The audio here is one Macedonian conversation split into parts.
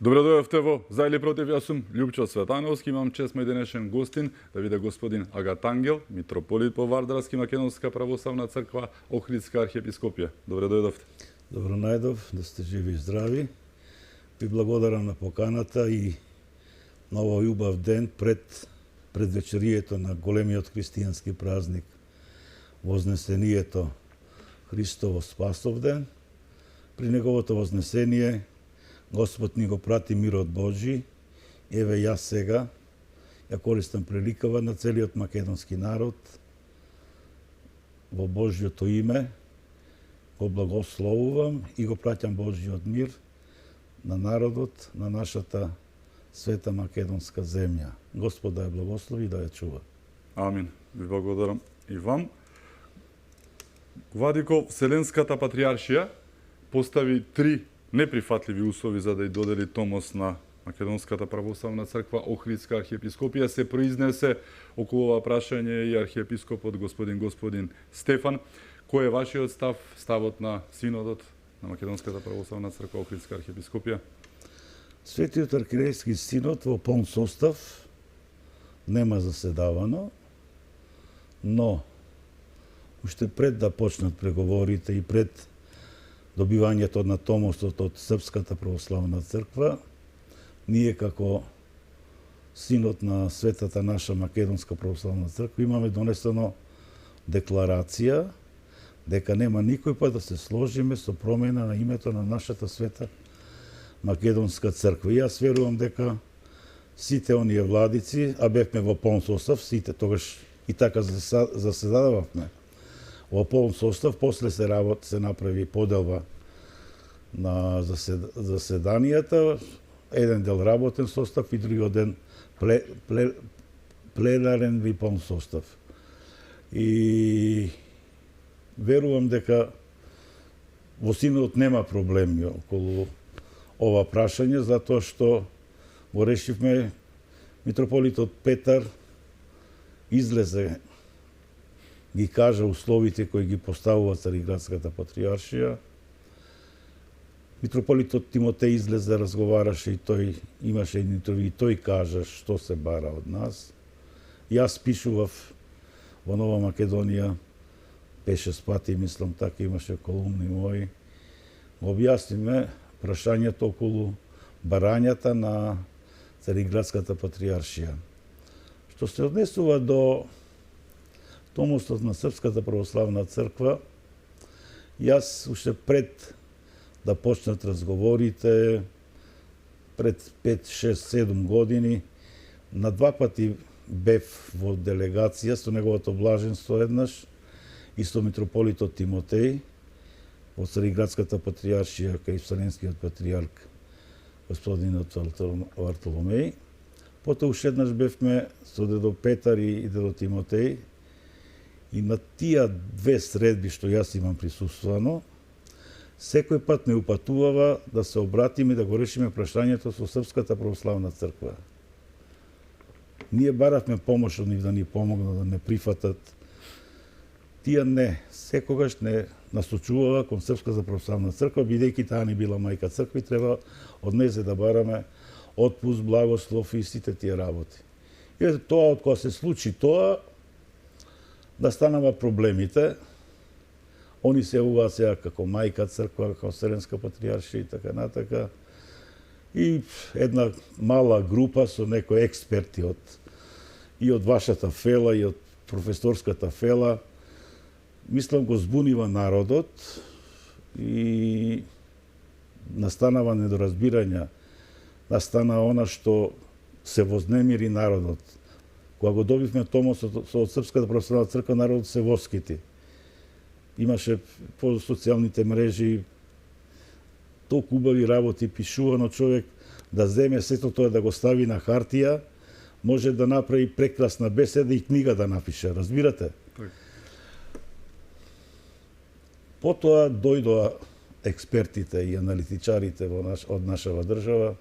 Добре дојдовте во За или против. Јас сум Љупчо Светановски, имам чест мој денешен гостин да биде господин Агатангел, митрополит по Вардарски Македонска православна црква, Охридска архиепископија. Добре дојдовте. Добро најдов, да сте живи и здрави. Ви благодарам на поканата и на овој убав ден пред предвечерието на големиот христијански празник, Вознесението Христово Спасовден. При неговото вознесение Господ ни го прати мирот Божи. Еве јас сега ја користам приликава на целиот македонски народ во Божјото име го благословувам и го праќам Божјиот мир на народот на нашата света македонска земја. Господ да ја благослови и да ја чува. Амин. Ви благодарам и вам. Владико, Вселенската патријаршија постави 3 неприфатливи услови за да ја додели томос на Македонската православна црква, Охридска архиепископија. Се произнесе околу ова прашање и архиепископот господин Стефан. Кој е вашиот став, ставот на синодот на Македонската православна црква, Охридска архиепископија? Светиот архиерейски синод во полн состав нема заседавано, но уште пред да почнат преговорите и пред добивањето на томосот од Српската православна црква, ние како синод на светата наша Македонска православна црква имаме донесено декларација дека нема никој пат да се сложиме со промена на името на нашата света Македонска црква. И јас верувам дека сите оние владици, а бевме во полн состав, сите тогаш и така заседававме во полн состав, после се направи поделба на заседанијата, еден дел работен состав и другиот ден пленарен и полн состав. И верувам дека во синодот нема проблеми околу ова прашање, затоа што го решивме. Митрополитот Петар излезе, ги кажа условите кои ги поставува Цариградската патријаршија. Митрополитот Тимотеј излезе, разговараше и тој имаше интервју и тој кажа што се бара од нас. Јас пишував во Нова Македонија 5-6 пати, мислам така, имаше колумни мои. Го објасниме прашањето околу барањата на Цариградската патријаршија. Што се однесува до томосот на Српската православна црква, јас уште пред да почнат разговорите, пред 5, 6, 7 години, на 2 пати бев во делегација со неговото блаженство еднаш и со митрополитот Тимотеј во Цариградската патријаршија кај Вселенскиот патријарк господинот Вартоломеј. Потоа уште еднаш бевме со дедо Петар и дедо Тимотеј. И на тие 2 средби што јас имам присуствувано, секој пат ме упатувава да се обратиме да го решиме прашањето со Српската православна црква. Ние баравме помош од нив да ни помогнат да не прифатат. Тие не, секогаш не насочувава кон Српската православна црква, бидејќи таа ни била мајка црква и треба од незе да бараме отпуст, благослов и сите тие работи. И тоа, од кога се случи тоа, да станава проблемите. Они се јавуваат сега како мајка црква, како Вселенска патријаршија и така натака. И една мала група со некои експерти и од вашата фела и од професорската фела, мислам го збунива народот и настанава недоразбирање, настана она што се вознемири народот. Кога го добивме томосот со Српската православна црква, народот се воскити. Имаше по социјалните мрежи толку убави работи пишувано, човек да земе сето тоа да го стави на хартија, може да направи прекрасна беседа и книга да напише, разбирате? Потоа дојдоа експертите и аналитичарите од нашава држава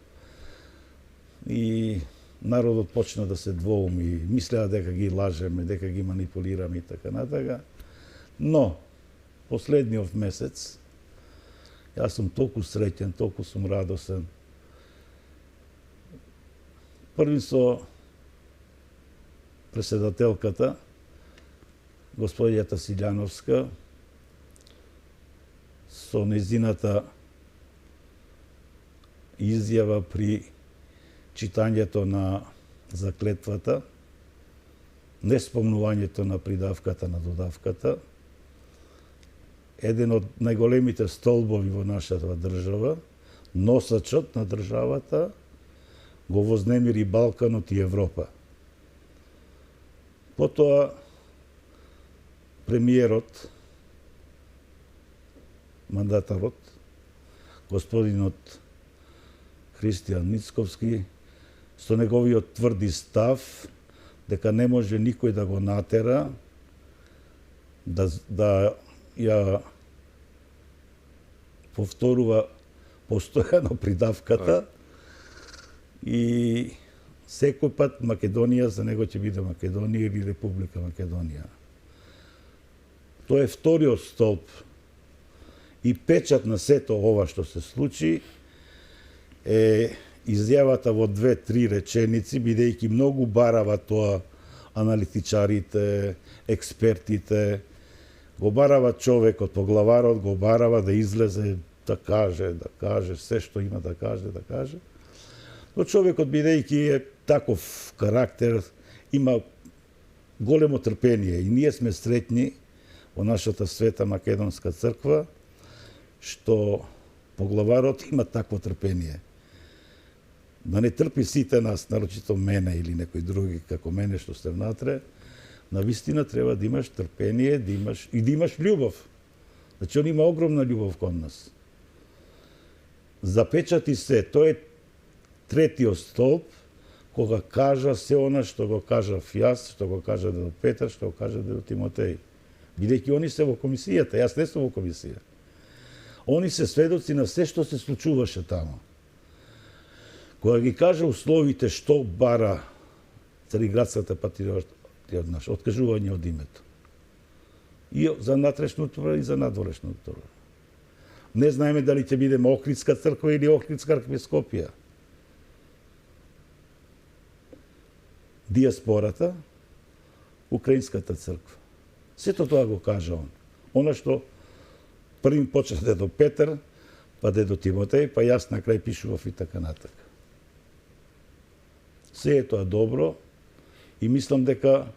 и народот почна да се двоуми, мислеа дека ги лажеме, дека ги манипулираме и така натака. Но, последниот месец, јас сум толку среќен, толку сум радосен, први со преседателката, господијата Силјановска, со незината изјава при читањето на заклетвата, неспомнувањето на придавката на додавката, еден од најголемите столбови во нашата држава, носачот на државата, го вознемири Балканот и Европа. Потоа премиерот, мандатарот, господинот Христијан Мицковски, со неговиот тврди став дека не може никој да го натера да ја повторува постојано придавката и секој пат Македонија за него ќе биде Македонија или Република Македонија. Тоа е вториот столб и печат на сето ова што се случи е изјавата во 2-3 реченици, бидејќи многу барава тоа аналитичарите, експертите, го барава човекот, поглаварот го барава да излезе, да каже се што има да каже. Но човекот, бидејќи е таков карактер, има големо трпение и ние сме сретни во нашата света македонска црква, што поглаварот има такво трпение. Да не трпи сите нас, нарочито мене или некои други како мене што сте внатре, навистина треба да имаш трпение, да имаш љубов. Значи, он има огромна љубов кон нас. Запечати се, тој е третиот столб, кога кажа се она што го кажав јас, што го кажа дедо Петар, што го кажа дедо Тимотеј. Бидејќи они се во комисијата, јас не сум во комисија. Они се сведоци на се што се случуваше таму. Кога ги кажа условите што бара Цариградската патриотија од наш, откажување од името. И за натрешна утвора и за надворешна утвора. Не знаеме дали ќе биде Охридска црква или Охридска архиепископија. Диаспората, Украинската црква. Сето тоа го кажа он. Она што првим почна дедо Петар, па дедо Тимотеј, па јас на крај пишував и така натака. Се е тоа добро и мислам дека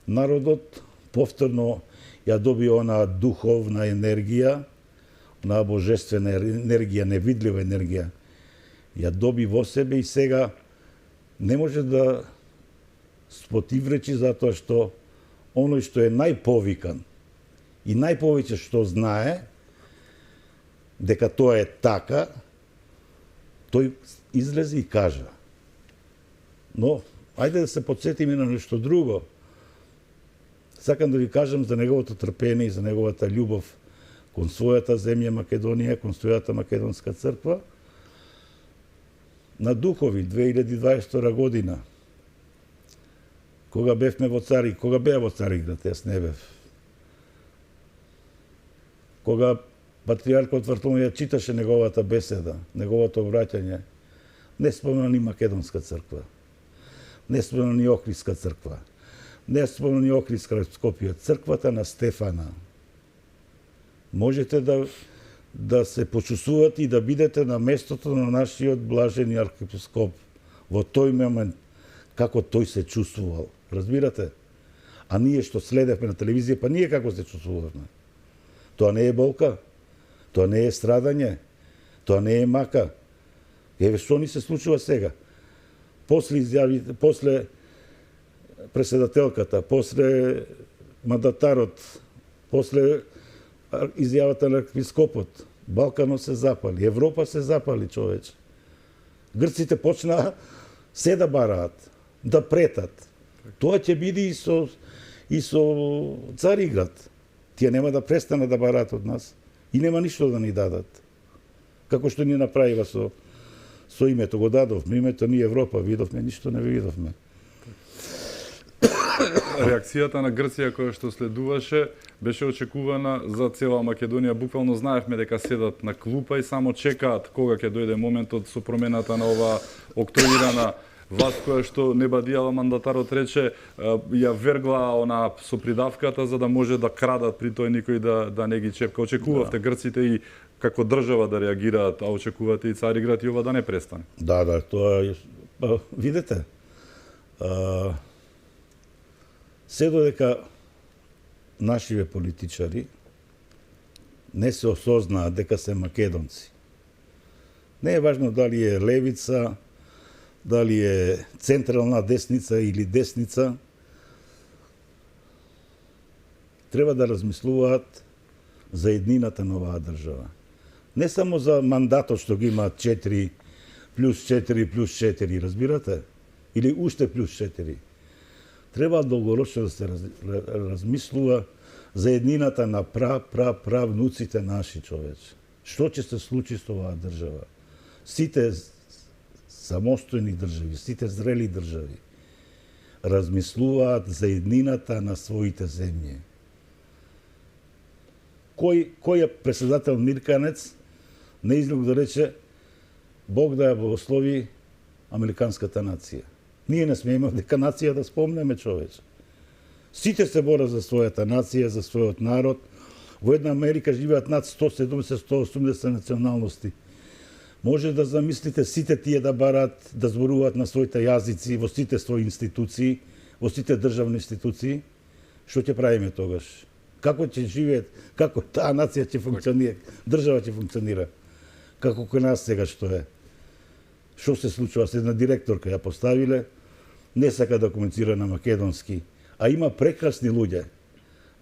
народот повторно ја доби онаа духовна енергија, онаа божествена енергија, невидлива енергија, ја доби во себе и сега не може да спотивречи затоа што оној што е најповикан и најповеќе што знае дека тоа е така, тој излезе и кажа. Но, ајде да се подсетиме на нешто друго. Сакам да ви кажам за неговото трпение и за неговата љубов кон својата земја Македонија, кон својата македонска црква. На Духови 2022 година, кога бевме во кога беа во Цариград, јас не бев. Кога патриаркот Вартоломеј читаше неговата беседа, неговото обраќање, не спомна ни македонска црква. Не спомна ни Охридска црква. Не спомна ни Охридска архиепископија, црквата на Стефана. Можете да се почувствувате и да бидете на местото на нашиот блажени архиепископ во тој момент, како тој се чувствувал. Разбирате? А ние што следевме на телевизија, па ние како се чувствувавме? Тоа не е болка, тоа не е страдање, тоа не е мака. Еве што ни се случува сега. После преседателката, после мандатарот, после изјавата на архиепископот, Балканот се запали, Европа се запали, човече. Грците почнаа се да бараат, да претат. Тоа ќе биде и со Цариград. Тие нема да престанат да бараат од нас и нема ништо да ни дадат. Како што ни направива со името, го дадовме, името ни Европа, видовме, ништо не видовме. Реакцијата на Грција која што следуваше беше очекувана за цела Македонија. Буквално знаевме дека седат на клупа и само чекаат кога ќе дојде моментот со промената на оваа октроирана вас која што Небадијала мандатарот рече, ја вергла она со придавката за да може да крадат при тој никој да не ги чепка. Очекувавте грците и како држава да реагираат, а очекувате и Цариград и ова да не престане. Да, тоа е... Видете, се додека нашиве политичари не се осознаат дека се македонци. Не е важно дали е левица, дали е централна десница или десница, треба да размислуваат за еднината на оваа држава. Не само за мандатот што ги имаат 4 плюс 4 плюс 4, разбирате? Или уште плюс 4. Треба долгорочно да се размислува за еднината на внуците наши, човече. Што ќе се случи со оваа држава? Сите самостојни држави, сите зрели држави размислуваат за еднината на своите земји. Кој е председател Мирканец не излег да рече Бог да ја благослови американската нација. Ние не сме имали дека нација да спомнеме, човече. Сите се борат за својата нација, за својот народ. Во една Америка живеат над 170-180 националности. Може да замислите сите тие да бараат да зборуваат на своите јазици во сите своји институции, во сите државни институции. Што ќе правиме тогаш? Како ќе живеат, како таа нација ќе функционира, држава ќе функционира? Како кај нас сега што е? Што се случува? Се една директорка ја поставиле, не сака да комуницира на македонски, а има прекрасни луѓе.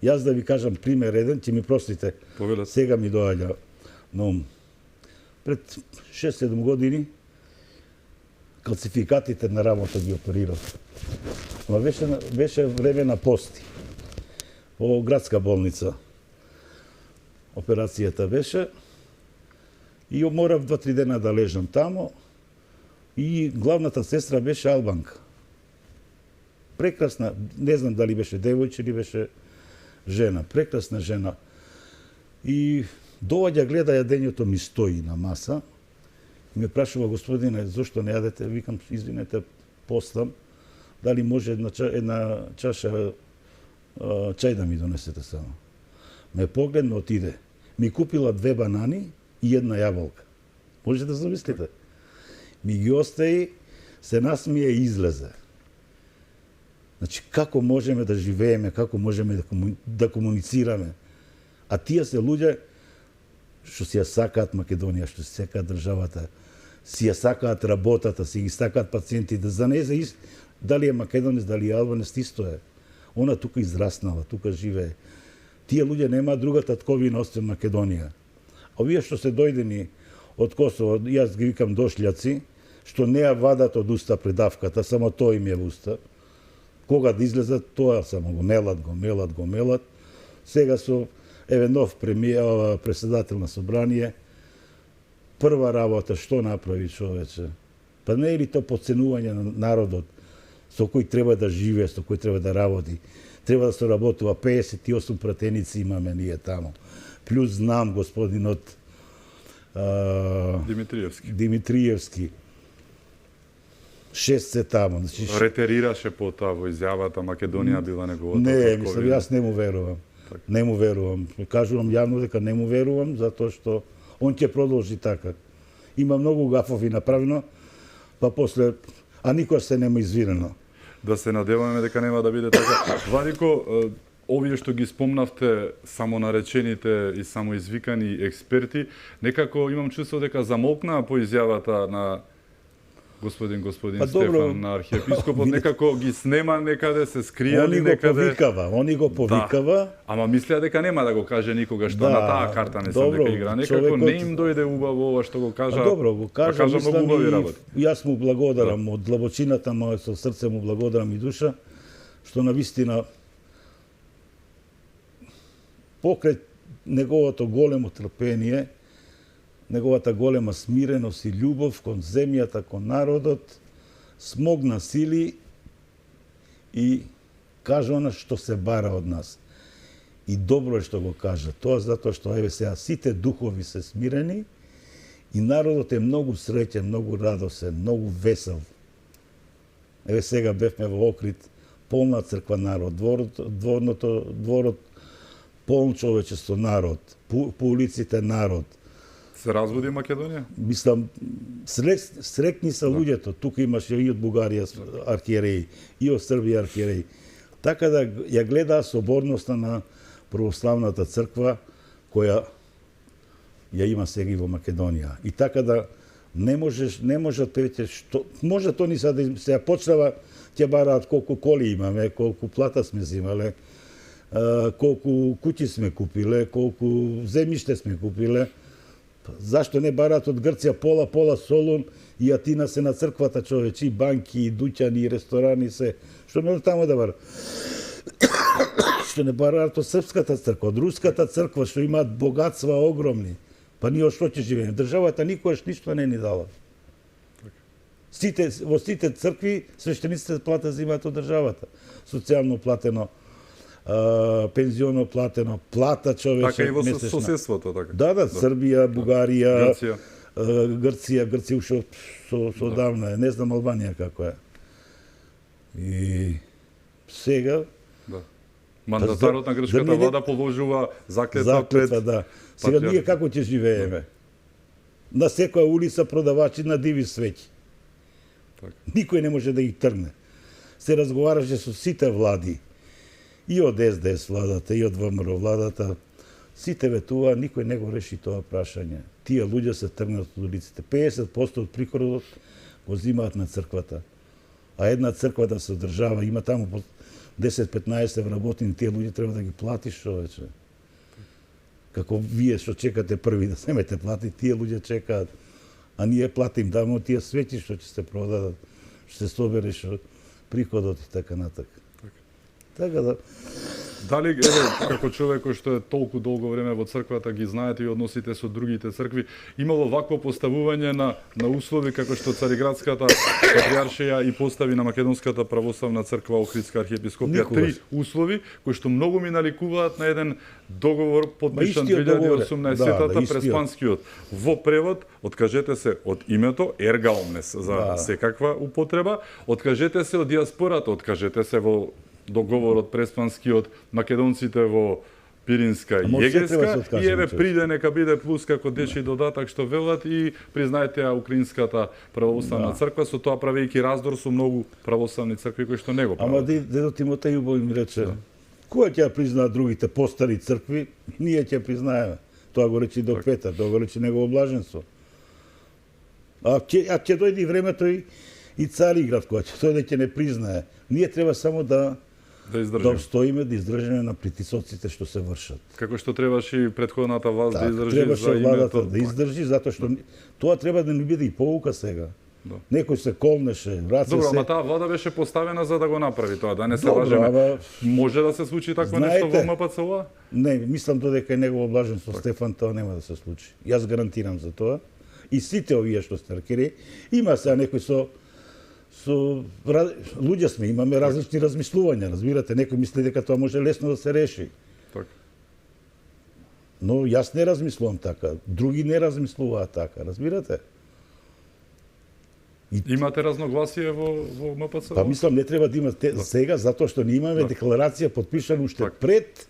Јас да ви кажам пример еден, ќе ми простите. Повелете. Сега ми доаѓа на ум. Пред 6-7 години класификатите на работа ги оперирав. Ма беше време на пости. Во градска болница. Операцијата беше и морав 2-3 дена да лежам тамо и главната сестра беше албанка. Прекрасна, не знам дали беше девојче или беше жена, прекрасна жена. И доаѓа, гледа јадењето ми стои на маса и ме прашува: господине, зошто не јадете? Викам: извинете, постам, дали може една чаша чај да ми донесете само. Ме погледна, отиде. Ми купила 2 банани и една јаболка. Може да замислите. Ми ги остави, се насмие и излезе. Значи, како можеме да живееме, како можеме да комуницираме? А тие се луѓе што си ја сакаат Македонија, што си сакаат државата, си ја сакаат работата, си ги сакаат пациентите. За не е дали е македонец, дали е албанец, исто е. Она тука израснала, тука живее. Тие луѓе нема друга татковина освен Македонија. А овие што се дојдени од Косово, јас ги викам дошљаци, што не ја вадат од уста предавката, само тоа им е во уста. Кога да излезат, тоа само го мелат. Сега со нов председател на собрание, прва работа што направи, човече? Па не е ли то подценување на народот со кој треба да живее, со кој треба да работи? Треба да се работува. 58 пратеници имаме ние тамо. Плюс знам господинот Димитриевски. 6 се тамо. Значи, ретерираше потоа во изјавата Македонија била неговата. Не, мислам, јас не му верувам. Так. Не му верувам. Кажувам јавно дека не му верувам, затоа што он ќе продолжи така. Има многу гафови направено, па после, а никој се нема извинено. Да се надеваме дека нема да биде така. Владико, овие што ги спомнавте, самонаречените и самоизвикани експерти, некако имам чувство дека замолкнаа по изјавата на господин Стефан, добро, на архиепископот, некако ги снема некаде, се скријали некаде. Они го повикава. Да. Ама мислеа дека нема да го каже никога, што на таа карта не сам дека игра. Некако не им дојде убаво ова што го кажа. Добро, го кажа, многу убави работи. Јас му благодарам од длабочината моја, со срце му благодарам и душа, што навистина покрај неговото големо трпение, неговата голема смиреност и љубов кон земјата, кон народот, смогна сили и кажа она што се бара од нас. И добро е што го кажа. Тоа затоа што еве сега сите духови се смирени и народот е многу среќен, многу радосен, многу весел. Еве сега бевме во Охрид, полна црква народ, дворот полн човечество народ, по улиците народ. Се разводи Македонија? Мислам, срекни са луѓето. Тука имаше и од Бугарија архиереи, и од Србија архиереи. Така да ја гледаа соборноста на православната црква, која ја има сега и во Македонија. И така да не може пеќе што може то ни да се почнава ќе бараат колку коли имаме, колку плата сме земале, колку куќи сме купиле, колку земјиште сме купиле. Зашто не бараат од Грција пола Солун и Атина се на црквата, човече, и банки, и дуќани, и ресторани се. Што не таму да бараат? Што не бараат од српската црква, од руската црква, што имаат богатства огромни. Па ние од што ќе живееме? Државата никогаш ништо не ни дала. Во сите цркви свештениците плата земаат од државата. Социјално платено, пензионно платено, плата човече. Така и во соседството, така. Да, Србија, Бугарија, Грција. Грција уште со давна е, не знам Албанија како е. И сега Мандатарот на грчката влада положува заклетва пред да. Сега ние како ќе живееме? На секоја улица продавачи на диви свеќи. Никој не може да ги тргне. Се разговараше со сите влади. И од СДС владата, и од ВМРО владата. Сите ветува, никој не го реши тоа прашање. Тие луѓе се тргнат од улиците. 50% од приходот го зимаат на црквата. А една црква да се одржава, има таму 10-15 вработени, тие луѓе треба да ги платиш, човече. Како вие што чекате први да земете плати, тие луѓе чекаат. А ние платим дамо тие свети што ќе се продадат, што се собере што приходот и така натака. Така да Дали, еве, како човек кој што е толку долго време во црквата, ги знаете и односите со другите цркви, имало вакво поставување на услови како што Цариградската патриаршија и постави на Македонската православна црква Охридска архиепископија три услови кои што многу ми наликуваат на еден договор подпишан 2018-та преспанскиот. Во превод откажете се од името ерга омнес за секаква употреба, откажете се од диаспората, откажете се во договорот преспанскиот македонците во Пиринска и Егејска и еве приде нека биде плюс како дечи додатак што велат и признајте ја Украинската православна црква, со тоа правејќи раздор со многу православни цркви кои што не го прават. Ама дедо Тимотеј убаво им рече, која ќе ја признаат другите постари цркви, ние ќе признаеме. Тоа го рече и до Петар, тоа го рече негово блаженство. А ќе дојде времето и Цариград која ќе дојде ќе не признае. Ние треба само да обстоиме, да издржиме на притисоците што се вршат. Како што требаше и претходната власт да издржи требаше за владата името. да издржи, затоа што тоа треба да ни биде и поука сега. Некој се колнеше, враце Добро, се. ама таа влада беше поставена за да го направи тоа, да не се лажеме. Може да се случи такво нешто во МПЦО? Не, мислам додека е негово блаженство Стефан, тоа нема да се случи. Јас гарантирам за тоа. И сите овие што сте рекли, има сега некој со луѓе сме, имаме различни размислувања, разбирате, некој мисли дека тоа може лесно да се реши. Така. Но јас не размислувам така, други не размислуваат така, разбирате? Имате разногласие во МПЦО? Па мислам не треба да има сега затоа што не имаме декларација подпишана уште пред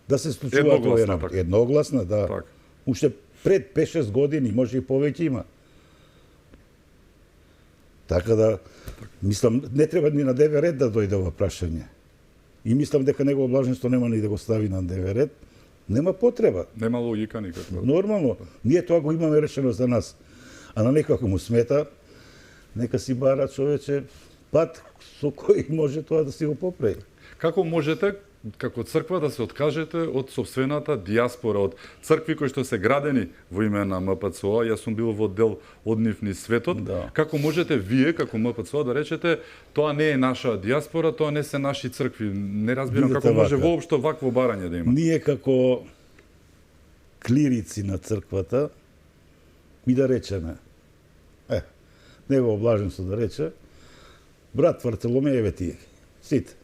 да се случува тоа работа. Едногласна, да. Так. Уште пред 5-6 години, може и повеќе има. Така да, мислам, не треба ни на ДВ ред да дојде ова прашање. И мислам дека негово блаженство нема ни да го стави на ДВ ред. Нема потреба. Нема логика никаква. Нормално. Ние тоа го имаме решено за нас. А на некој ако му смета, нека си бара човече пат со кој може тоа да си го поправи. Како можете како црква да се откажете од сопствената диаспора, од цркви кои што се градени во име на МПЦО, јас сум бил во дел од нив низ светот, како можете вие како МПЦО да речете тоа не е наша диаспора, тоа не се наши цркви? Не разбирам како може воопшто вакво барање да има. Ние како клирици на црквата ми да речеме, негово блаженство да рече, брат Вартоломееве тие, сите.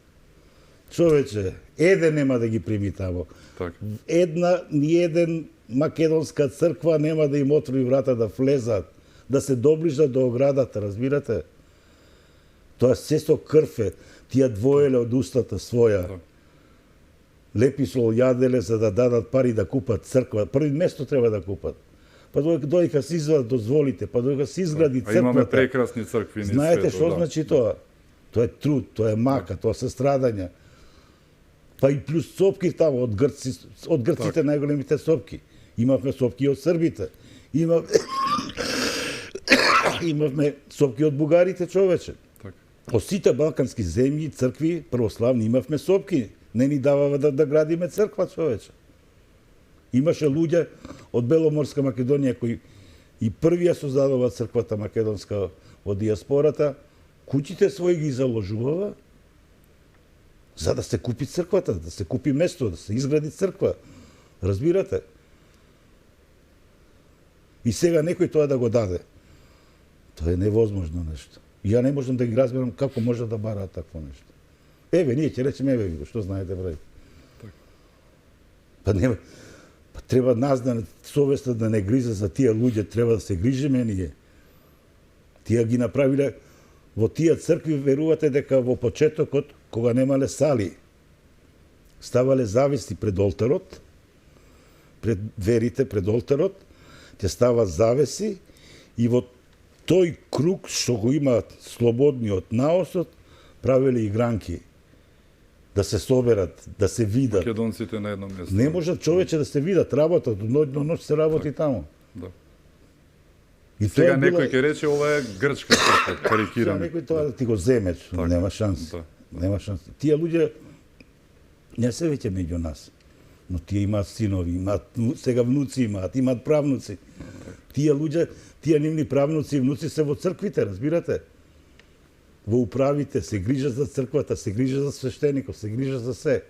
Човече, еден нема да ги прими тамо. Ни еден македонска црква нема да им отвори врата да влезат, да се доближат до оградата, разбирате? Тоа се со крве, тие двоеле од устата своја. Да. Лепи со јаделе за да дадат пари да купат црква. Први место треба да купат. Па додека се извадат дозволите, па додека се изгради А имаме црквата. прекрасни цркви низ Знаете светот, што да. значи тоа? Тоа е труд, тоа е мака, тоа се страдања. Па и плюс сопки таму од грците најголемите сопки. Имавме сопки од србите. Имавме сопки од бугарите, човече. Така. Од сите балкански земји, цркви, православни, имавме сопки. Не ни давава да градиме црква, човече. Имаше луѓе од Беломорска Македонија кои и првија создадува црквата македонска во диаспората, куќите своји ги заложувава за да се купи црквата, да се купи место, да се изгради црква. Разбирате? И сега некој тоа да го даде. Тоа е невозможно нешто. Ја не можам да ги разберам како може да бараат такво нешто. Еве, ние ќе речеме, еве ви го, што знаете, брај. Па нема, па треба нас да совеста да не гризе за тие луѓе, треба да се грижиме ние. Тие ги направиле во тие цркви, верувате дека во почетокот, кога немале сали, ставале завеси пред олтарот, пред дверите, пред олтарот, ќе стават завеси и во тој круг што го имаат слободниот наосот, правеле игранки да се соберат, да се видат. Македонците на едно место. Не можат човече да се видат, работат, од ноќ се работи таму. Да. И Сега тоа некој ќе рече ова е грчка црква, Сега карикирам. некој тоа да ти го земе, Така, нема шанс. да. Нема шанс. Тие луѓе не се веќе меѓу нас, но тие имаат синови, имаат сега внуци имаат правнуци. Тие луѓе, тие нивни правнуци и внуци се во црквите, разбирате? Во управите, се грижат за црквата, се грижат за свештеников, се грижат за се.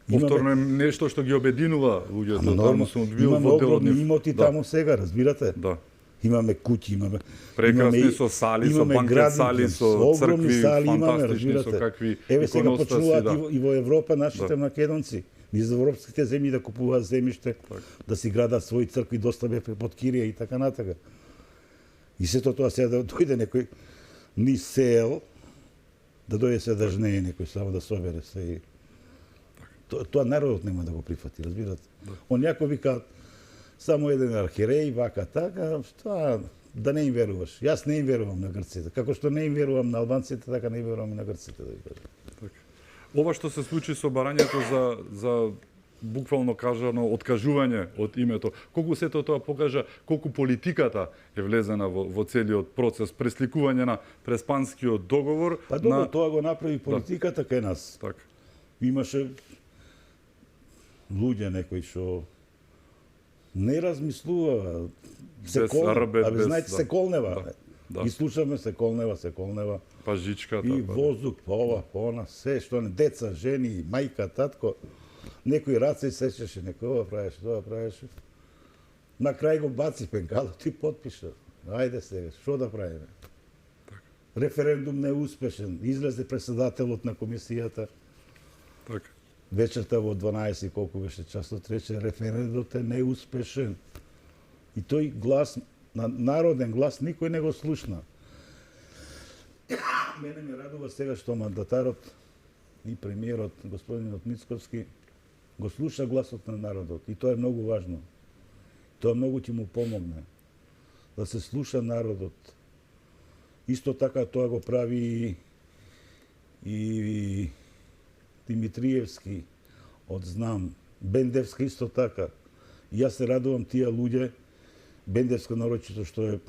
Повторно е нешто што ги обединува луѓето, таму се одвива имаме во дел од огромни нив. имоти Да. таму сега, разбирате? Да. Имаме куќи, имаме Прекрасни со сали, со имаме банкет градинки, сали, со огромни цркви, сали имаме, фантастични, разбирате. со какви Еве сега иконостаси, почнуваат да. и во Европа нашите Да. македонци, низ европските земји да купуваат земјиште, да си градат своји цркви, доста бе под Кирија и така натака. И сето тоа сега да дојде некој ни сел, да дојде се да жнее некој само да собере се и тоа народот нема да го прифати, разбирате. Он някој вика само еден архиереј, вака така, што да не им веруваш. Јас не им верувам на грците. Како што не им верувам на албанците, така не им верувам и на грците, да ви кажам. Ова што се случи со барањето за буквално кажано откажување од името, колку сето тоа покажа колку политиката е влезена во целиот процес, пресликување на преспанскиот договор. Па добро, тоа го направи политиката кај нас. Така. Имаше луѓе некои што не размислува, се Без колнева. рбет, Абе, без- знаете, да. се колнева. Да. И слушаме се колнева. Па жичката. И па, воздух, па ова, па она, се што не, деца, жени, мајка, татко, некој раце сечеше, некој ова правеше, тоа правеше. На крај го баци пенкалот и потпиша. Ајде сега, што да правиме? Референдум неуспешен, излезе председателот на комисијата, Така. вечерта во 12 колку беше часот, рече референдумот е неуспешен. И тој глас, на народен глас, никој не го слушна. Мене ме радува сега што мандатарот и премиерот, господинот Мицковски, го слуша гласот на народот. И тоа е многу важно. Тоа многу ќе му помогне. Да се слуша народот. Исто така тоа го прави и Димитриевски од Знам. Бендевска исто така. И јас се радувам тие луѓе, Бендевска нарочито што е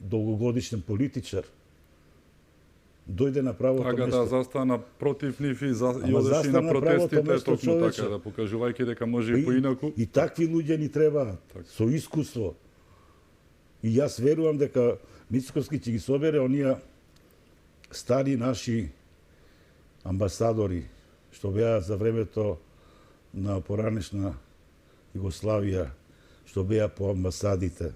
долгогодишен политичар, дојде на правото Така место. да застана против нив и Ама одеше и застана на на правото протестите, место, токму човече. така, да покажувајќи дека може и поинаку. И такви луѓе ни требаат, со искуство. И јас верувам дека Мицковски ќе ги собере оние стари наши амбасадори, што беа за времето на поранешна Југославија, што беа по амбасадите.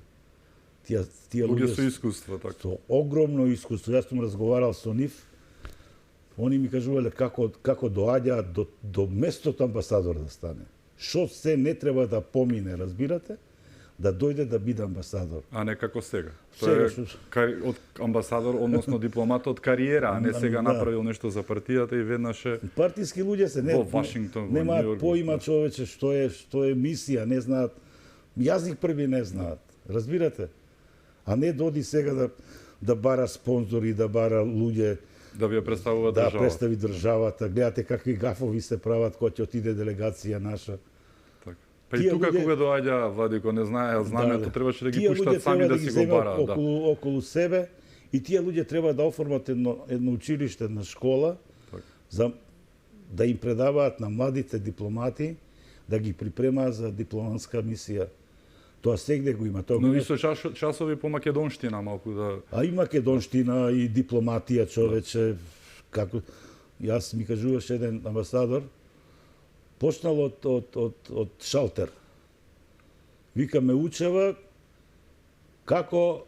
Тие Луѓе со искуство, така. со огромно искуство. Јас сум разговарал со нив. Они ми кажувале како доаѓаат до местото амбасадор да стане. Што се не треба да помине, разбирате? да дојде да биде амбасадор. А не како сега. Сега Тој е од амбасадор, односно дипломат од кариера, а не сега Да. направил нешто за партијата и веднаш е Партиски луѓе се во Вашингтон, во немаат Њујорк, поима да. човече што е мисија, не знаат. Јазик први не знаат. Разбирате? А не доди сега да бара спонзори, да бара луѓе, Да ви ја представува да држава. представи државата. Гледате какви гафови се прават кога ќе отиде делегација наша. Така. Па и Тие тука луѓе- кога доаѓа Владико, не знаеа знамето, требаше да ги Тие пуштат луѓе сами треба да ги си го земат бараат, да. околу себе и тие луѓе треба да оформат едно училиште, една школа Така. за да им предаваат на младите дипломати да ги припремаат за дипломатска мисија. Тоа сегде го има. Тоа Но го и има. со часови по македонштина малку да А и македонштина и дипломатија, човече, како јас ми кажуваше еден амбасадор, почнал од шалтер. Вика ме учева како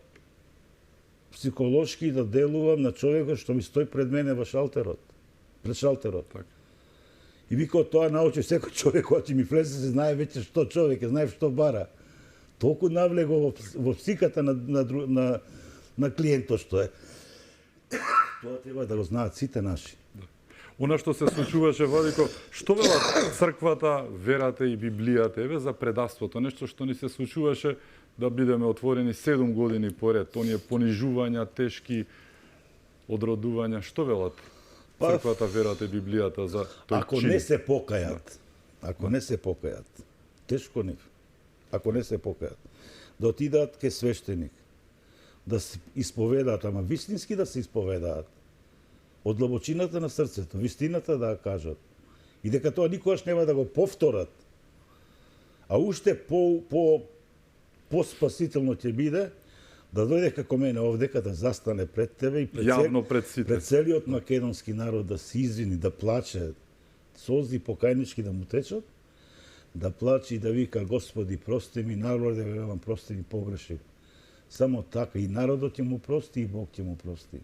психолошки да делувам на човекот што ми стои пред мене во шалтерот, пред шалтерот. така. И вика од тоа научи секој човек кога ќе ми влезе се знае веќе што човек е, знае што бара. Толку навлего во психиката на клиентот што е. Тоа треба да го знаат сите наши. Она што се случуваше, Владико, што велат црквата, верата и Библијата, еве за предавството, нешто што ни се случуваше да бидеме отворени 7 години поред, оние понижувања, тешки одродувања, што велат Па, црквата, верата и Библијата за тој Ако чин? не се покајат, тешко нив. Ако не се покајат, да отидат ке свештеник, да се исповедаат, ама вистински да се исповедаат, од длабочината на срцето, вистината да ја кажат. И дека тоа никогаш нема да го повторат. А уште по-спасително ќе биде да дојде како мене овдека да застане пред тебе и Јавно пред сите. пред целиот македонски народ да се извини, да плаче, солзи покајнички да му течат, да плаче и да вика Господи прости ми, народе велам прости ми погрешив. Само така и народот ќе му прости и Бог ќе му прости.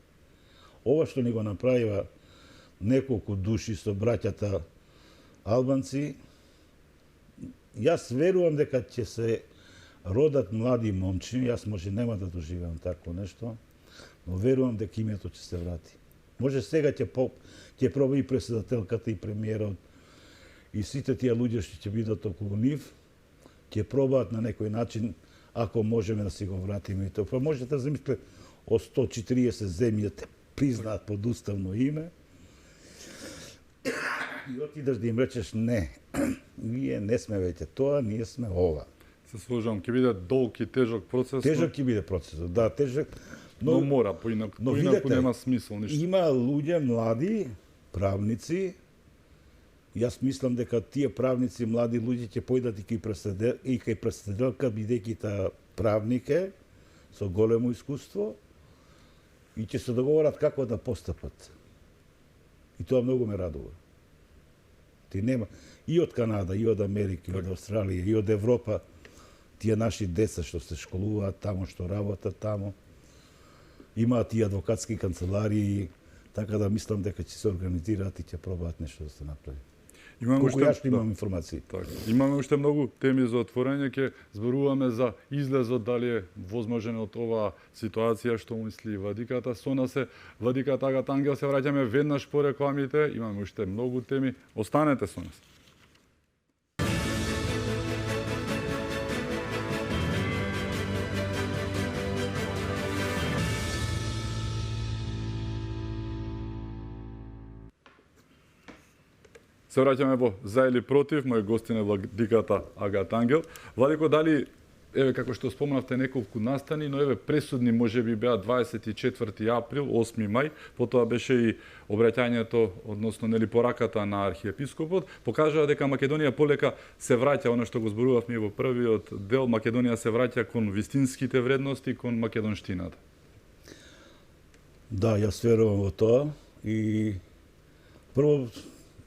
Ова што ни го направива неколку души со браќата албанци, јас верувам дека ќе се родат млади момчиња, јас може нема да доживеам такво нешто, но верувам дека името ќе се врати. Може сега ќе проба и председателката и премиерот и сите тие луѓе што ќе бидат околу нив, ќе пробаат на некој начин, ако можеме да си го вратиме и тоа. Па можете да замислите од 140 земји да те признаат под уставно име и отидеш да им речеш не, ние не сме веќе тоа, ние сме ова. Се сложам, ќе биде долг и тежок процес, Тежок ќе биде процесот, да, тежок, но мора, поинаку видете, нема смисол ништо. Има луѓе млади, правници, јас мислам дека тие правници, млади луѓе ќе појдат и кај преседелка, бидејќи таа правник е, со големо искуство, и ќе се договорат како да постапат. И тоа многу ме радува. Ти нема и од Канада, и од Америка, и од Австралија, и од Европа, тие наши деца што се школуваат тамо, што работат тамо, имаат и адвокатски канцеларии, така да мислам дека ќе се организираат и ќе пробаат нешто да се направи. Имаме Колку јас што да. имам информации. Така. Имаме уште многу теми за отворање, ќе зборуваме за излезот, дали е возможен од оваа ситуација, што мисли владиката. Со нас е владиката Агата Ангел, се враќаме веднаш по рекламите, имаме уште многу теми, останете со нас. Се враќаме во За или против, мој гостин е владиката Агата Ангел. Владико, дали, еве како што спомнавте неколку настани, но еве пресудни можеби беа 24 април, 8 мај, потоа беше и обраќањето, односно нели пораката на архиепископот, покажаа дека Македонија полека се враќа, она што го зборувавме во првиот дел, Македонија се враќа кон вистинските вредности, кон македонштината. Да, јас верувам во тоа и прво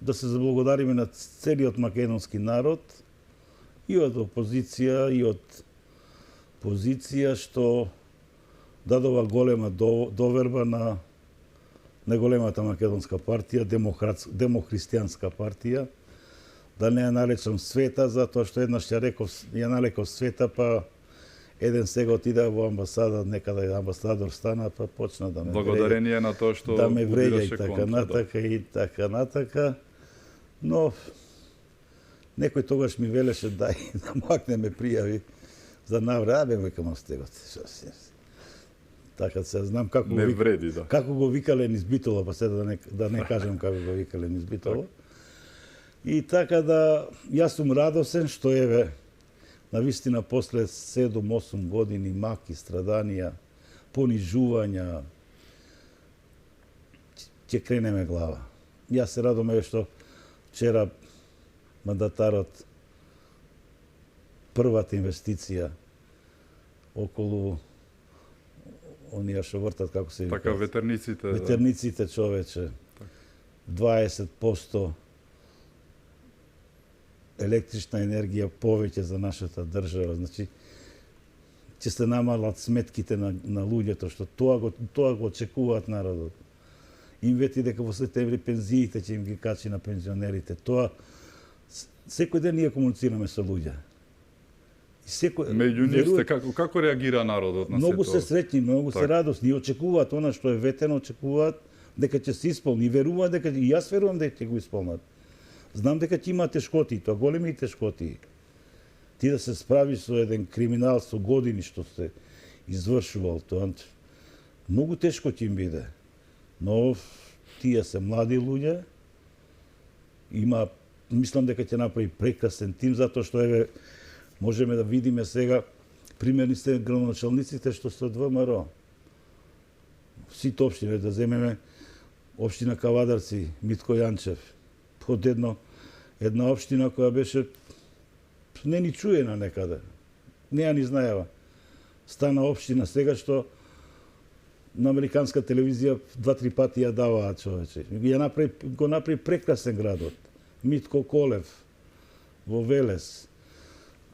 да се заблагодариме на целиот македонски народ и од опозиција и од позиција што дадова голема доверба на најголемата македонска партија, демохристијанска партија, да не ја наречам света, затоа што еднаш ја нареков света, па еден сега отида во амбасада, некаде амбасадор стана, па почна да ме Благодарение на тоа што да ме вреѓа и убираше така контра, да. натака и така натака. Но некој тогаш ми велеше дај да макне ме пријави за навре, абе викам стегот. Така се знам како Не вреди, да. како го викале низ Битола, па сега да не кажам како го викале низ Битола. И така да јас сум радосен што еве навистина после 7-8 години маки, страданија, понижувања ќе кренеме глава. Јас се радувам еве што вчера мандатарот првата инвестиција околу оние што вртат, како се Така ветерниците. ветерниците, човече. 20% електрична енергија повеќе за нашата држава. Значи, ќе се намалат сметките на луѓето, што тоа го очекуваат народот. Им вети дека во септември пензиите ќе им ги качи на пензионерите. Тоа секој ден ние комуницираме со луѓе. И секој Меѓу нив сте, како реагира народот на многу сето? се среќни, многу се Така. радосни, и очекуваат она што е ветено, очекуваат дека ќе се исполни, и веруваат дека и јас верувам дека ќе го исполнат. Знам дека ќе има тешкоти, тоа големи тешкоти. Ти да се справиш со еден криминал со години што се извршувал, тоа многу тешко ќе им биде. Но тие се млади луѓе, мислам дека ќе направи прекрасен тим, затоа што еве можеме да видиме сега примерни се градоначалниците што се од ВМРО. Сите општини, да земеме општина Кавадарци, Митко Јанчев, од една општина која беше не ни чуена некаде, не ја ни знаева. Стана општина сега што на американска телевизија 2-3 пати ја даваат, човече. Го направи прекрасен градот. Митко Колев во Велес,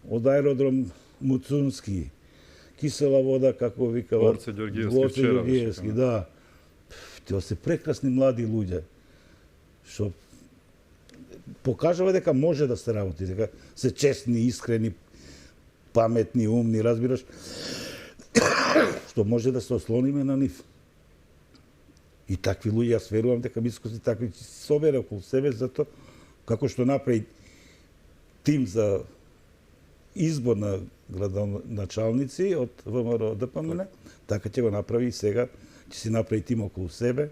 од аеродром Муцунски, кисела вода, како викава Горце Ѓорѓиевски Горце вчера Ѓорѓиевски, беше, да. Тоа се прекрасни млади луѓе што покажува дека може да се работи, дека се честни, искрени, паметни, умни, разбираш, што може да се ослониме на нив. И такви луѓе, јас верувам дека Мицкоси такви ќе се собере околу себе, затоа како што направи тим за избор на градоначалници од ВМРО ДПМН, така ќе го направи и сега, ќе си направи тим околу себе.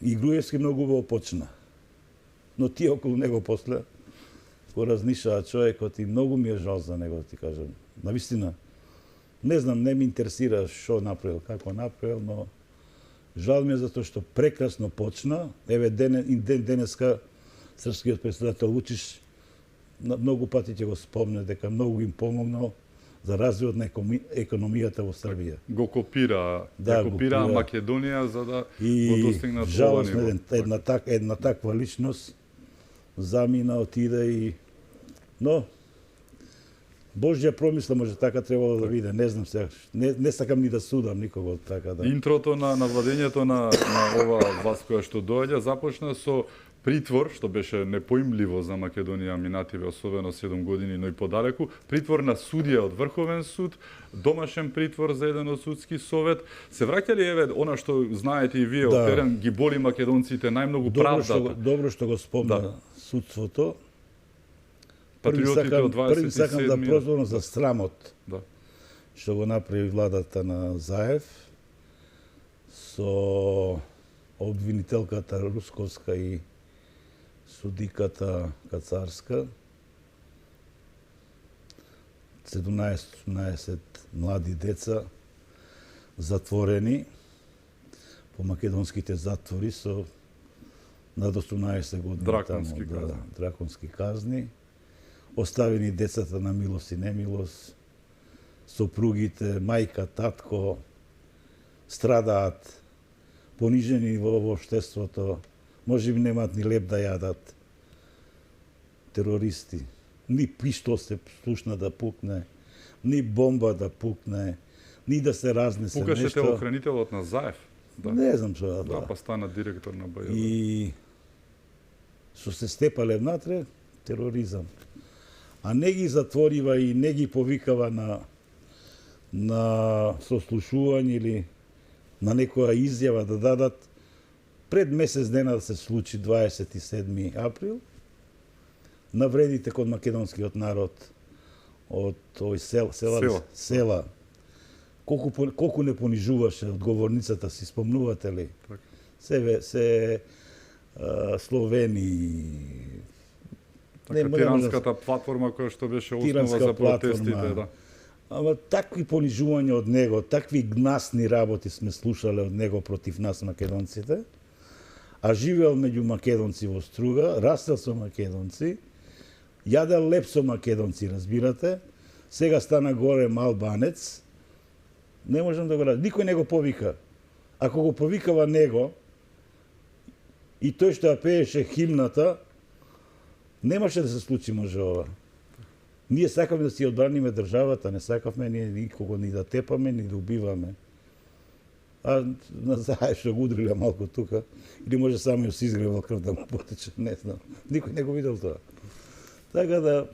И Груевски многу убаво почна. Но тие околу него после го разнишаа човекот и многу ми е жал за него, ти кажам. Навистина, не знам, не ми интересира што направил, како направил, но жал ми е затоа што прекрасно почна. Еве денеска српскиот председател Вучиш многу пати ќе го спомне дека многу им помогнал за развојот на економијата во Србија. Го копира, Да, го го копира копира. Македонија за да го И достигнат ова жалосно ниво. една таква личност замина, отиде и... Но, Божја промисла може така требало да биде, не знам сега, не сакам ни да судам никого така да... Интрото на владењето на ова власт која што доаѓа започна со притвор, што беше непоимливо за Македонија минативе, особено 7 години, но и подалеку, притвор на судија од Врховен суд, домашен притвор за еден од судски совет. Се враќа ли еве она што знаете и вие, Да. од терен ги боли македонците најмногу правдата? Добро што го спомна Да. судството. Патриотите од 27. Први сакам да прозвонам за срамот Да. што го направи владата на Заев со обвинителката Русковска и судиката Кацарска. 17-18 млади деца затворени по македонските затвори со над 18 години Драконски таму, казни. драконски казни. Оставени децата на милост и немилост, сопругите, мајка, татко, страдаат, понижени во општеството, може би немаат ни леп да јадат. Терористи. Ни пишто се слушна да пукне, ни бомба да пукне, ни да се разнесе Пукаше нешто. телохранителот на Заев. Да. Не знам што да. Да, па стана директор на БЈД. И што се степале внатре, тероризам. а не ги затворива и не ги повикава на сослушување или на некоја изјава да дадат пред месец дена да се случи 27 април, навредите код македонскиот народ од овој села. Колку не понижуваше одговорницата, си спомнувате ли? Се Словени. Така, тиранската платформа која што беше основа за протестите, да. Ама такви понижувања од него, такви гнасни работи сме слушале од него против нас македонците, а живеел меѓу македонци во Струга, растел со македонци, јадел леп со македонци, разбирате, сега стана голем албанец, не можам да го разберам, никој не го повика. Ако го повикава него, и тој што ја пееше химната, немаше да се случи може ова. Ние сакавме да си одбраниме државата, не сакавме ние никого ни да тепаме, ни да убиваме. А на Заев што го удриле малку тука, или може само ја се изгревал крв да му потече, не знам. Никој не го видел тоа. Така да...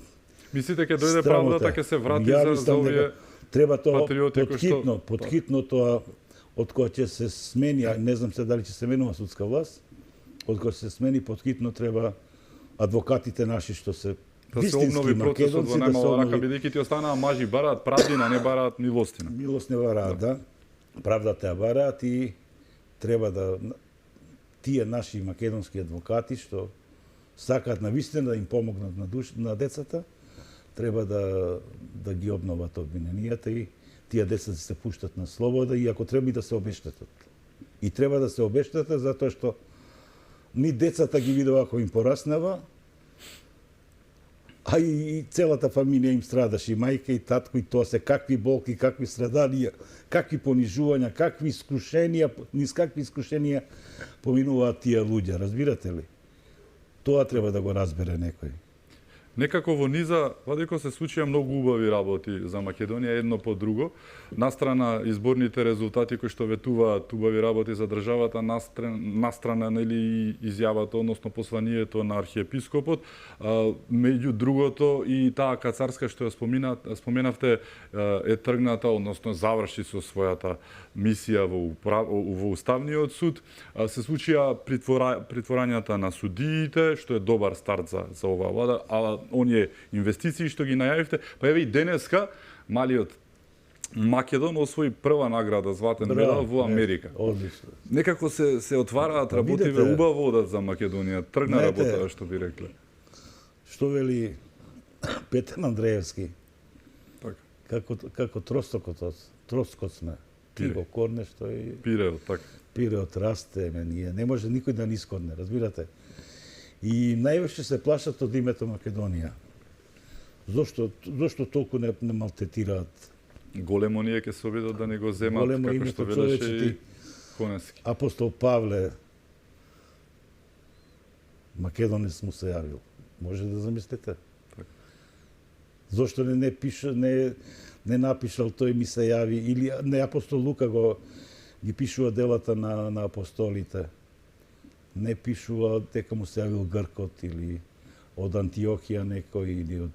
Мислите ќе дојде правдата, ќе се врати за овие треба тоа патриоти подхитно тоа од која ќе се смени, не знам се дали ќе се менува судска власт, од која се смени подхитно треба адвокатите наши што се да се обнови процесот во најмала рака, бидејќи ти останаа мажи бараат правдина, не бараат милостина. Милост не бараат, да. Правдата ја бараат и треба да тие наши македонски адвокати што сакаат навистина да им помогнат на децата, треба да ги обноват обвиненијата и тие деца се пуштат на слобода и ако треба и да се обештетат. И треба да се обештетат затоа што ни децата ги видува ако им пораснава, а и целата фамилија им страдаше, и мајка и татко, и тоа се какви болки, какви страдалија, какви понижувања, какви искушенија, низ какви искушенија поминуваат тие луѓе, разбирате ли? Тоа треба да го разбере некој. Некако во низа, Владико, се случија многу убави работи за Македонија едно по друго. Настрана изборните резултати кои што ветуваат убави работи за државата, настрана нели изјавата, односно посланието на архиепископот, меѓу другото и таа кацарска што ја споменавте е тргната, односно заврши со својата мисија во Уставниот суд. Се случија притворањата на судиите, што е добар старт за оваа влада, а оние инвестиции што ги најавивте, па еве и денеска малиот Македон освои прва награда Златен медал во Америка. Одлично. Некако се отвараат работиве, убаво одат за Македонија, тргна работа што би рекле. Што вели Петер Андреевски? Така. Како тростокот сме. Ти го корнеш тој Пиреот, така. Пиреот расте, ние не може никој да ни искорне, разбирате? И највеќе се плашат од името Македонија. Зошто толку не малтретираат? Големо ние ќе се обидат да не го земат, Големо како што велеше и Конески. Апостол Павле, македонец му се јавил. Може да замислите? Так. Зошто не напишал тој ми се јави, или не апостол Лука ги пишува делата на апостолите. Не пишува дека му се јавил Гркот или од Антиохија некој или од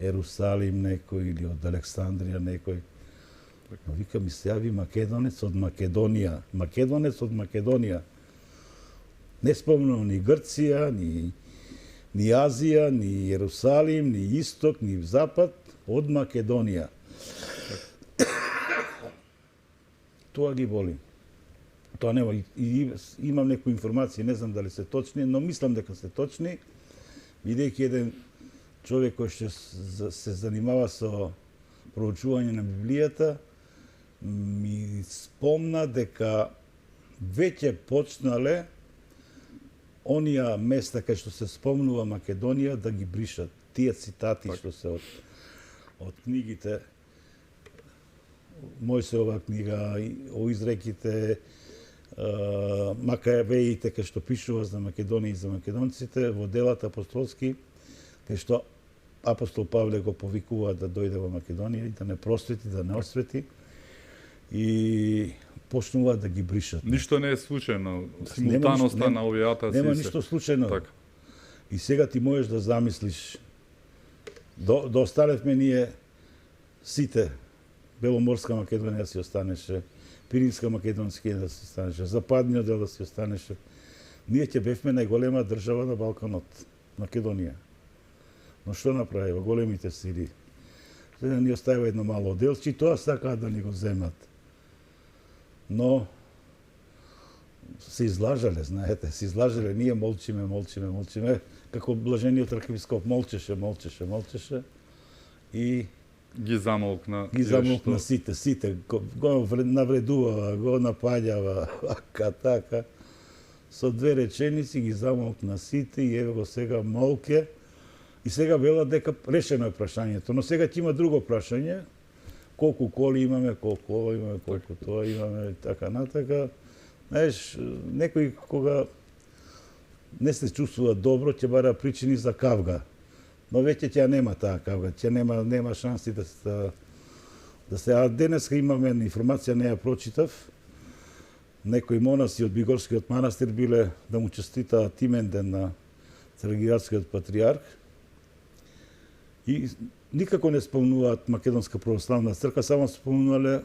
Ерусалим некој или од Александрија некој. Но вика ми се јави македонец од Македонија. Македонец од Македонија. Не спомнувам ни Грција, ни Азија, ни Ерусалим, ни Исток, ни Запад, од Македонија. Тоа ги боли. Тоа нема. Имам некои информации, не знам дали се точни, но мислам дека се точни, бидејќи еден човек кој што се занимава со проучување на Библијата, ми спомна дека веќе почнале оние места кај што се спомнува Македонија да ги бришат. Тие цитати што се од книгите, Мојсеова книга, о изреките, Макавеите, кај што пишува за Македонија и за македонците, во делата апостолски, кај што апостол Павле го повикува да дојде во Македонија и да не просвети, да не освети, и почнуваат да ги бришат. Ништо не е случајно, симултаноста на овие атаци. Нема ништо случајно. Так. И сега ти можеш да замислиш Да останевме ние сите. Беломорска Македонија си останеше, Пиринска Македонија да си останеше, Западниот дел да си останеше. Ние ќе бевме најголема држава на Балканот, Македонија. Но што направи во големите сили? Сега ни оставива едно мало делче и тоа сакаат да ни го земат. Но се излажале, знаете, се излажале, ние молчиме, како блажениот архиепископ молчеше и Ги замолкна. сите, го навредувава, го напаѓава, така. Со две реченици ги замолкна сите и еве го сега молке. И сега велат дека решено е прашањето, но сега ќе има друго прашање. Колку коли имаме, колку ова имаме, колку тоа имаме, така натака. Знаеш, некој кога не се чувствува добро, ќе бара причини за кавга. Но веќе ќе нема таа кавга, ќе нема шанси да се... А денеска имаме информација, не ја прочитав. Некои монаси од Бигорскиот манастир биле да му честитаат именден на Цареградскиот патриарх. И никако не спомнуваат Македонска православна црква, само спомнувале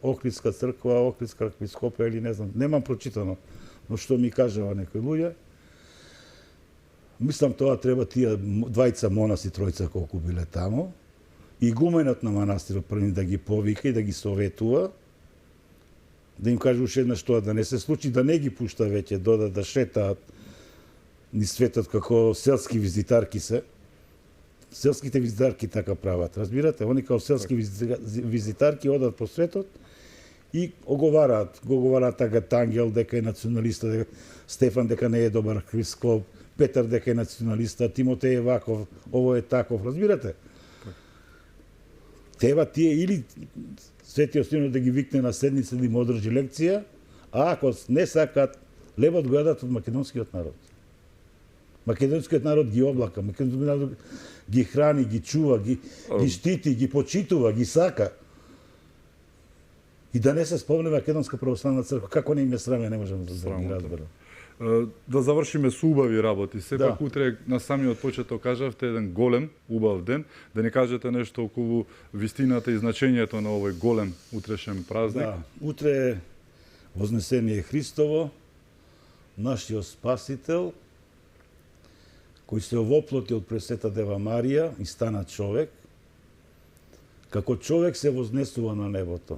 Охридска црква, Охридска архиепископија или не знам, немам прочитано, но што ми кажава некои луѓе. Мислам тоа треба тие двајца монаси, тројца колку биле тамо, игуменот на манастирот први да ги повика и да ги советува, да им каже уште еднаш тоа да не се случи, да не ги пушта веќе да шетаат низ светот како селски визитарки се. Селските визитарки така прават, разбирате? Они као селски визитарки одат по светот и оговараат така Тангел дека е националиста, дека Стефан дека не е добар архиепископ, Петар дека е националиста, Тимотеј е ваков, ово е таков, разбирате? Тева тие или Светиот Синод да ги викне на седница да им одржи лекција, а ако не сакат, левот го јадат од македонскиот народ. Македонскиот народ ги облака, македонскиот народ ги храни, ги чува, ги штити, ги почитува, ги сака. И да не се спомне Македонска православна црква, како не им е сраме, не можам да ги разберам. Да завршиме со убави работи. Сепак Да. утре на самиот почеток кажавте еден голем, убав ден, да ни кажете нешто околу вистината и значењето на овој голем утрешен празник. Да, утре е Вознесение Христово, нашиот Спасител, кој се овоплоти од Пресвета Дева Марија и стана човек, како човек се вознесува на небото.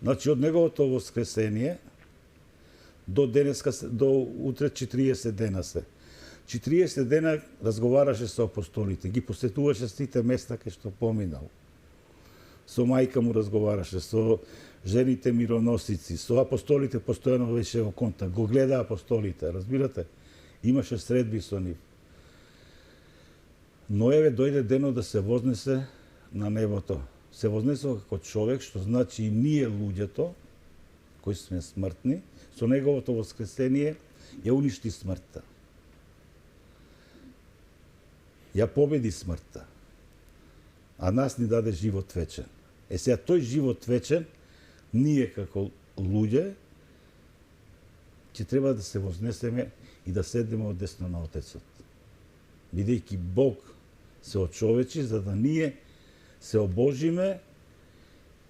Значи, од неговото воскресение до денеска, до утре 40 дена се. 40 дена разговараше со апостолите, ги посетуваше сите места кај што поминал. Со мајка му разговараше, со жените мироносици, со апостолите постојано беше во контакт, го гледа апостолите, разбирате? Имаше средби со нив. Но еве дојде денот да се вознесе на небото. Се вознесува како човек, што значи и ние луѓето, кои сме смртни, со неговото воскресение ја уништи смртта. Ја победи смртта. А нас ни даде живот вечен. Е сега тој живот вечен, ние како луѓе, ќе треба да се вознесеме и да седнеме од десно на Отецот. Бидејќи Бог се очовечи, за да ние се обожиме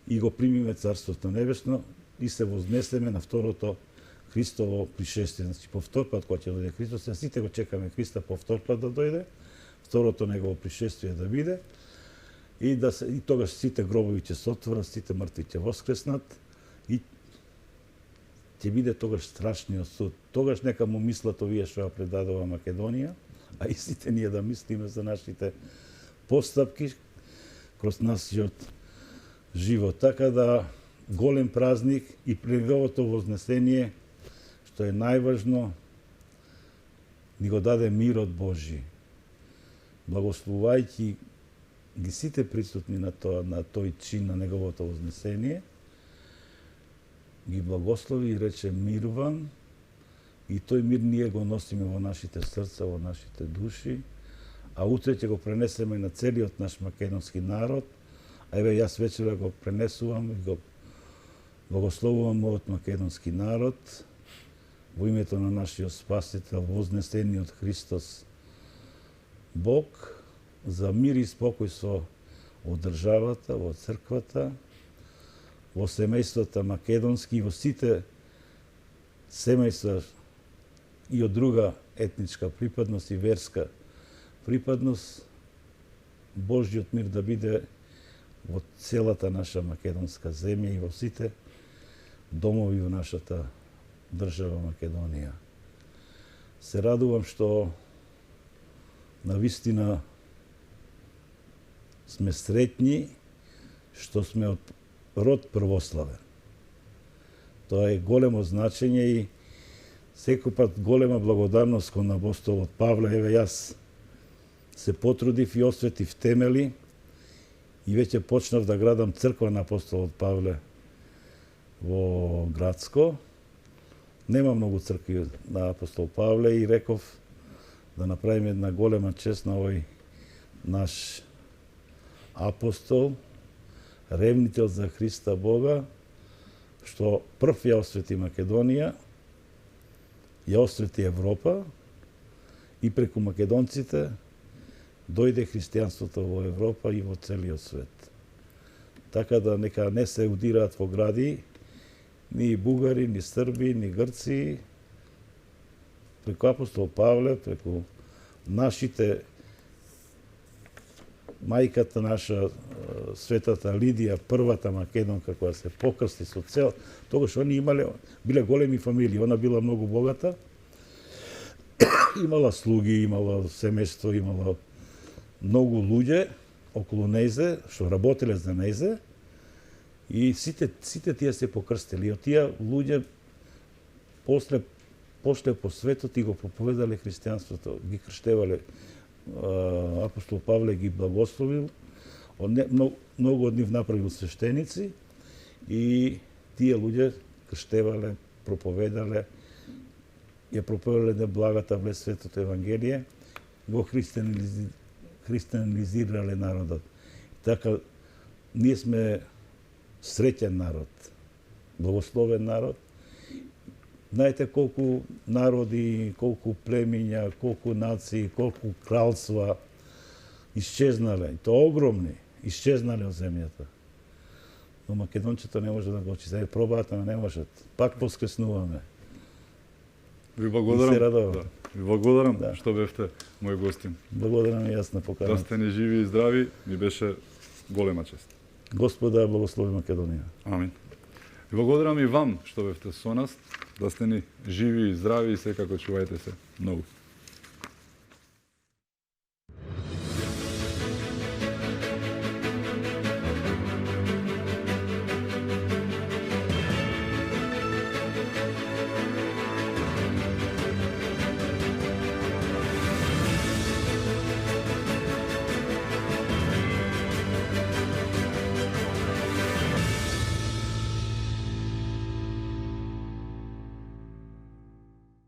и го примиме Царството Небесно и се вознесеме на второто Христово пришествие. Значи, по втор пат, кога ќе дојде Христос, сите го чекаме Христа по втор пат да дојде, второто негово пришествие да биде, и тогаш сите гробови ќе се отворат, сите мртви ќе воскреснат и ќе биде тогаш страшниот суд. Тогаш нека му мислат овие што ја предадува Македонија, а и сите ние да мислиме за нашите постапки кроз нашиот живот. Така да голем празник и при неговото вознесение, што е најважно, ни го даде мирот Божи. Благословувајќи ги сите присутни на тој чин на неговото вознесение, ги благослови и рече мир вам, и тој мир ние го носиме во нашите срца, во нашите души, а утре ќе го пренесеме на целиот наш македонски народ, а еве јас вечера го пренесувам и го благословувам мојот македонски народ во името на нашиот Спасител, вознесениот Христос Бог, за мир и спокој во државата, во црквата, во семејствата македонски и во сите семејства и од друга етничка припадност и верска припадност, Божјиот мир да биде во целата наша македонска земја и во сите домови во нашата држава Македонија. Се радувам што навистина сме сретни што сме од род првославен. Тоа е големо значење и секој пат голема благодарност кон апостолот Павле. Еве јас се потрудив и осветив темели и веќе почнав да градам црква на апостолот Павле во Градско. Нема многу цркви на апостол Павле и реков да направиме една голема чест на овој наш апостол, ревнител за Христа Бога, што прв ја освети Македонија, ја освети Европа и преку македонците дојде христијанството во Европа и во целиот свет. Така да нека не се удираат во гради ни бугари, ни срби, ни грци. Преку апостол Павле, преку нашите мајката наша, светата Лидија, првата македонка која се покрсти со цел, тогаш они биле големи фамилии, она била многу богата, имала слуги, имала семејство, имала многу луѓе околу нејзе, што работеле за нејзе, и сите тие се покрстили. И од тие луѓе после пошле по светот и го проповедале христијанството, ги крштевале. Апостол Павле ги благословил, многу од нив направил свештеници и тие луѓе крштевале, проповедале, ја проповедале неблагата влез светото Евангелие, го христијанизирале народот. Така, ние сме среќен народ, благословен народ. Знаете колку народи, колку племиња, колку нации, колку кралства исчезнале. Тоа огромни, исчезнале од земјата. Но македонците не може да го очисти. Пробаат, но не можат. Пак воскреснуваме. Ви благодарам. И се радувам. Да. Ви благодарам што бевте мој гостин. Благодарам и јас на Да поканата. сте ни живи и здрави, ми беше голема чест. Господа благослови Македонија. Амин. И благодарам и вам што бевте со нас, да сте ни живи и здрави и секако чувајте се многу.